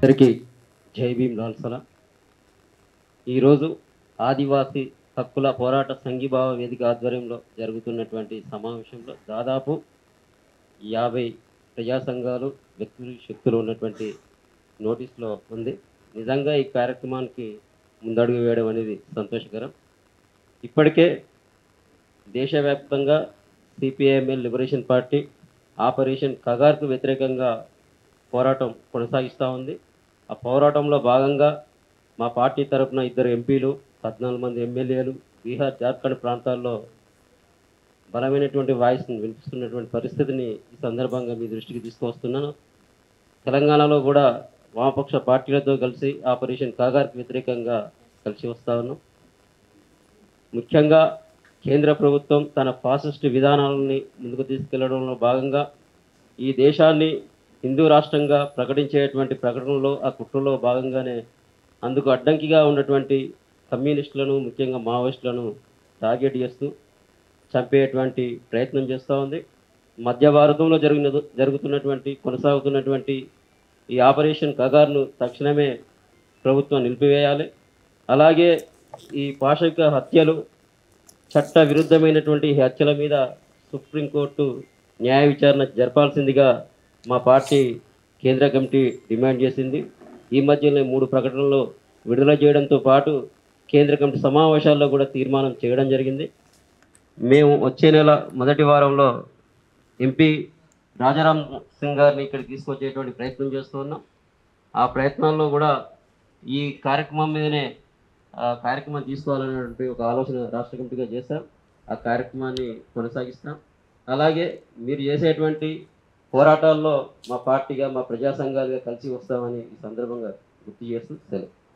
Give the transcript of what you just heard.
అందరికీ జై భీమ్ లాల్ సలాం. ఈరోజు ఆదివాసీ హక్కుల పోరాట సంఘీభావ వేదిక ఆధ్వర్యంలో జరుగుతున్నటువంటి సమావేశంలో దాదాపు 50 ప్రజా సంఘాలు వ్యక్తులు శక్తులు ఉన్నటువంటి నోటీస్లో ఉంది. నిజంగా ఈ కార్యక్రమానికి ముందడుగు వేయడం అనేది సంతోషకరం. ఇప్పటికే దేశవ్యాప్తంగా సిపిఐఎంఎల్ లిబరేషన్ పార్టీ ఆపరేషన్ కగార్కు వ్యతిరేకంగా పోరాటం కొనసాగిస్తూ ఉంది. ఆ పోరాటంలో భాగంగా మా పార్టీ తరఫున 2 ఎంపీలు 14 మంది ఎమ్మెల్యేలు బీహార్ జార్ఖండ్ ప్రాంతాల్లో బలమైనటువంటి వాయిస్ని వినిపిస్తున్నటువంటి పరిస్థితిని ఈ సందర్భంగా మీ దృష్టికి తీసుకువస్తున్నాను. తెలంగాణలో కూడా వామపక్ష పార్టీలతో కలిసి ఆపరేషన్ కాగార్కి వ్యతిరేకంగా కలిసి వస్తూ ఉన్నాం. ముఖ్యంగా కేంద్ర ప్రభుత్వం తన ఫాసిస్ట్ విధానాలని ముందుకు తీసుకెళ్లడంలో భాగంగా ఈ దేశాన్ని హిందూ రాష్ట్రంగా ప్రకటించేటువంటి ప్రకటనలో ఆ కుట్రలో భాగంగానే అందుకు అడ్డంకిగా ఉన్నటువంటి కమ్యూనిస్టులను ముఖ్యంగా మావోయిస్టులను టార్గెట్ చేస్తూ చంపేటువంటి ప్రయత్నం చేస్తూ ఉంది. మధ్య భారతంలో జరుగుతున్నటువంటి కొనసాగుతున్నటువంటి ఈ ఆపరేషన్ కగార్ను తక్షణమే ప్రభుత్వం నిలిపివేయాలి. అలాగే ఈ పాశవిక హత్యలు చట్ట విరుద్ధమైనటువంటి హత్యల మీద సుప్రీంకోర్టు న్యాయ విచారణ జరపాల్సిందిగా మా పార్టీ కేంద్ర కమిటీ డిమాండ్ చేసింది. ఈ మధ్యనే 3 ప్రకటనలు విడుదల చేయడంతో పాటు కేంద్ర కమిటీ సమావేశాల్లో కూడా తీర్మానం చేయడం జరిగింది. మేము వచ్చే నెల మొదటి వారంలో ఎంపీ రాజారాం సింగ్ గారిని ఇక్కడికి తీసుకొచ్చేటువంటి ప్రయత్నం చేస్తూ ఉన్నాం. ఆ ప్రయత్నాల్లో కూడా ఈ కార్యక్రమం మీదనే కార్యక్రమం తీసుకోవాలనేటువంటి ఒక ఆలోచన రాష్ట్ర కమిటీగా చేశాం. ఆ కార్యక్రమాన్ని కొనసాగిస్తాం. అలాగే మీరు చేసేటువంటి పోరాటాల్లో మా పార్టీగా మా ప్రజా సంఘాలుగా కలిసి వస్తామని ఈ సందర్భంగా గుర్తు చేస్తూ సెలవు.